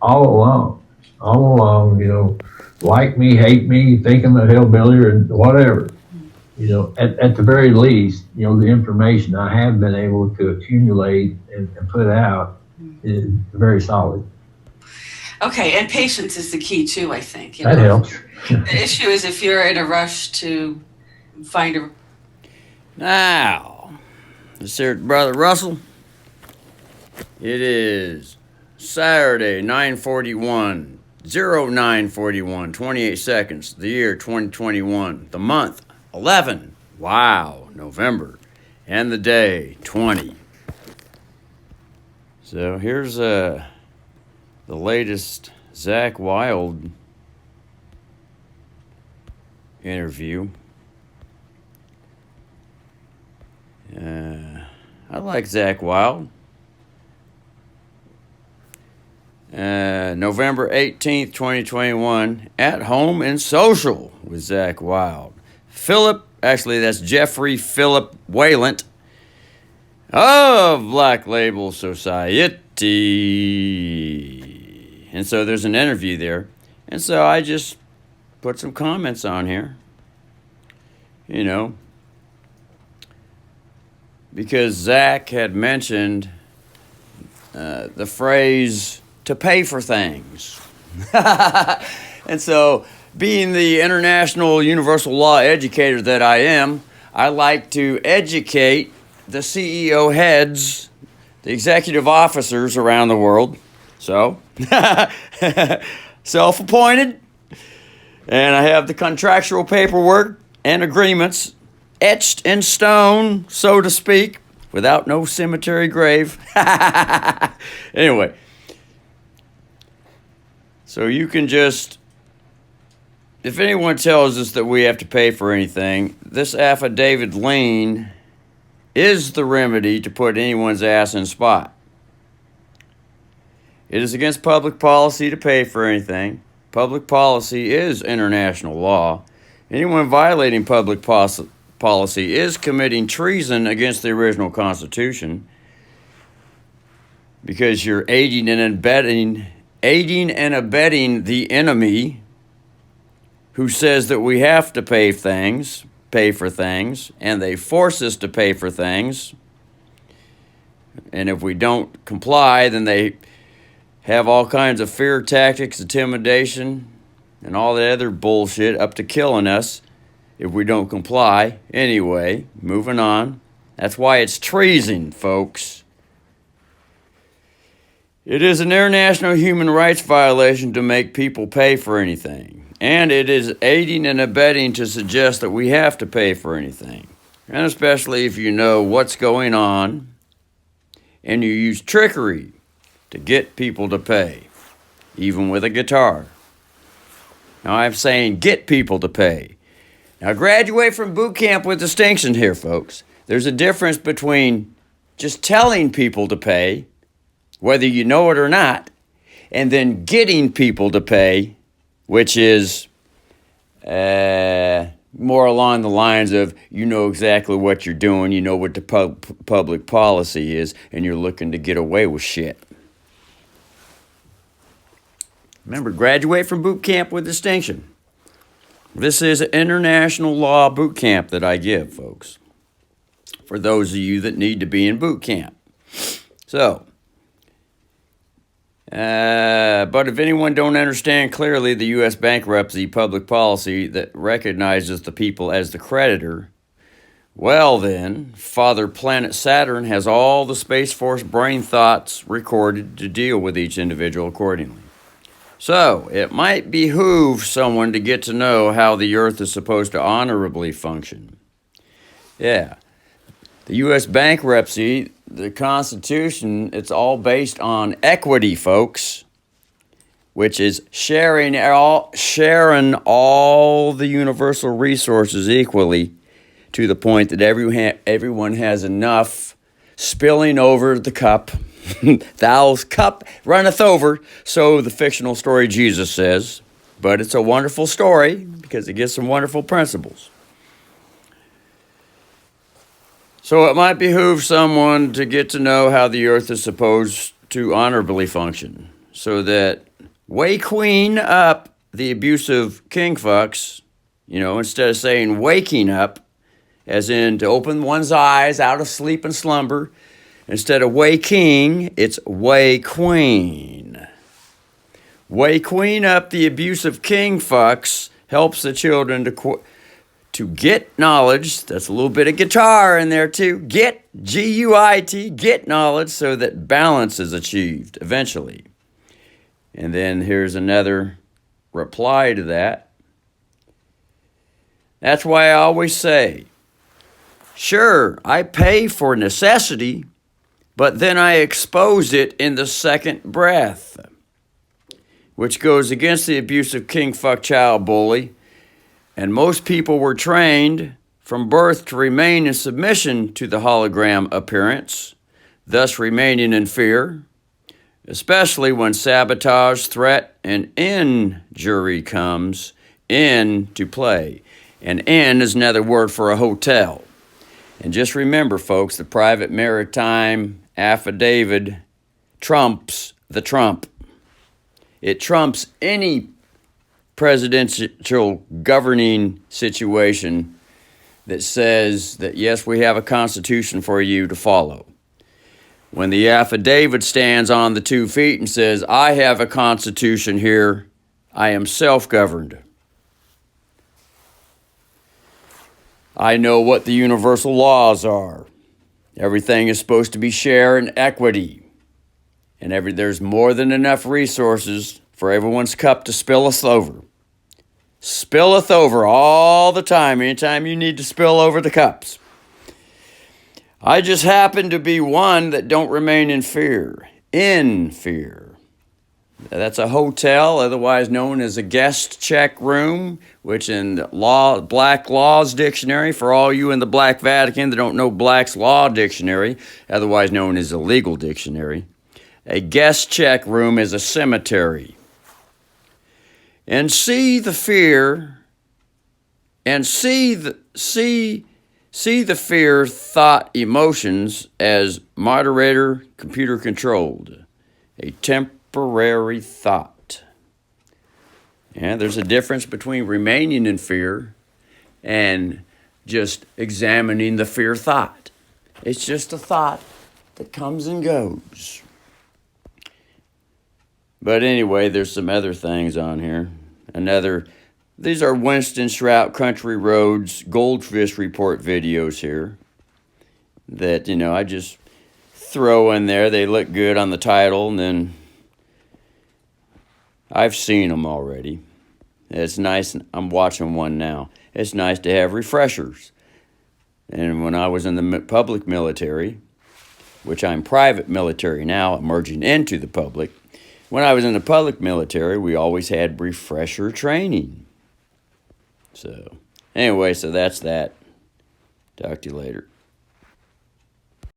all along, all along. Like me, hate me, think I'm a hillbilly or whatever. At the very least, the information I have been able to accumulate and put out is very solid. Okay, and patience is the key too, I think. That helps. The issue is if you're in a rush to find a. Now, let's hear it, Brother Russell. It is Saturday, 9:41, 09:41, 28 seconds, the year 2021, the month 11, wow, November, and the day 20. So here's the latest Zach Wilde interview. I like Zach Wilde. November 18th, 2021, At Home and Social with Zach Wilde. That's Jeffrey Philip Wayland of Black Label Society. And so there's an interview there. And so I just put some comments on here. Because Zach had mentioned the phrase to pay for things. And so, being the international universal law educator that I am, I like to educate the CEO heads, the executive officers around the world. So, self-appointed, and I have the contractual paperwork and agreements etched in stone, so to speak, without no cemetery grave. Anyway, so you can just, if anyone tells us that we have to pay for anything, this affidavit lien is the remedy to put anyone's ass in spot. It is against public policy to pay for anything. Public policy is international law. Anyone violating public policy is committing treason against the original Constitution, because you're aiding and abetting the enemy who says that we have to pay for things, and they force us to pay for things. And if we don't comply, then they have all kinds of fear tactics, intimidation, and all that other bullshit up to killing us if we don't comply. Anyway, moving on. That's why it's treason, folks. It is an international human rights violation to make people pay for anything. And it is aiding and abetting to suggest that we have to pay for anything. And especially if you know what's going on and you use trickery to get people to pay, even with a guitar. Now I'm saying get people to pay. Now graduate from boot camp with distinction here, folks. There's a difference between just telling people to pay, whether you know it or not, and then getting people to pay, which is more along the lines of you know exactly what you're doing, you know what the public policy is, and you're looking to get away with shit. Remember, graduate from boot camp with distinction. This is an international law boot camp that I give, folks, for those of you that need to be in boot camp. So, but if anyone don't understand clearly the U.S. bankruptcy public policy that recognizes the people as the creditor, well then, Father Planet Saturn has all the Space Force brain thoughts recorded to deal with each individual accordingly. So, it might behoove someone to get to know how the Earth is supposed to honorably function. Yeah. The U.S. bankruptcy, the Constitution, it's all based on equity, folks, which is sharing all the universal resources equally to the point that everyone has enough spilling over the cup. Thou's cup runneth over, so the fictional story Jesus says. But it's a wonderful story because it gives some wonderful principles. So it might behoove someone to get to know how the earth is supposed to honorably function. so that waking up the abusive king fucks, instead of saying waking up, as in to open one's eyes out of sleep and slumber, instead of waking, it's queen. Waking up the abusive king fucks helps the children to get knowledge. That's a little bit of guitar in there too. Get, G-U-I-T, get knowledge so that balance is achieved eventually. And then here's another reply to that. That's why I always say, sure, I pay for necessity, but then I expose it in the second breath, which goes against the abusive king fuck child bully. And most people were trained from birth to remain in submission to the hologram appearance, thus remaining in fear, especially when sabotage, threat, and injury comes into play. And in is another word for a hotel. And just remember, folks, the private maritime affidavit trumps the Trump. It trumps any presidential governing situation that says that, yes, we have a constitution for you to follow. When the affidavit stands on the 2 feet and says, I have a constitution here, I am self-governed. I know what the universal laws are. Everything is supposed to be share and equity. And there's more than enough resources for everyone's cup to spilleth over. Spilleth over all the time, anytime you need to spill over the cups. I just happen to be one that don't remain in fear. In fear. That's a hotel, otherwise known as a guest check room, which in the Black Laws Dictionary, for all you in the Black Vatican that don't know Black's Law Dictionary, otherwise known as a legal dictionary, a guest check room is a cemetery. And see the fear, and see the fear, thought, emotions as moderator, computer controlled, a temporary thought. And there's a difference between remaining in fear and just examining the fear thought. It's just a thought that comes and goes. But anyway, there's some other things on here. These are Winston Shrout Country Roads Goldfish Report videos here that, I just throw in there. They look good on the title, and then I've seen them already. It's nice. I'm watching one now. It's nice to have refreshers. And when I was in the public military, which I'm private military now, emerging into the public, when I was in the public military, we always had refresher training. So, anyway, so that's that. Talk to you later.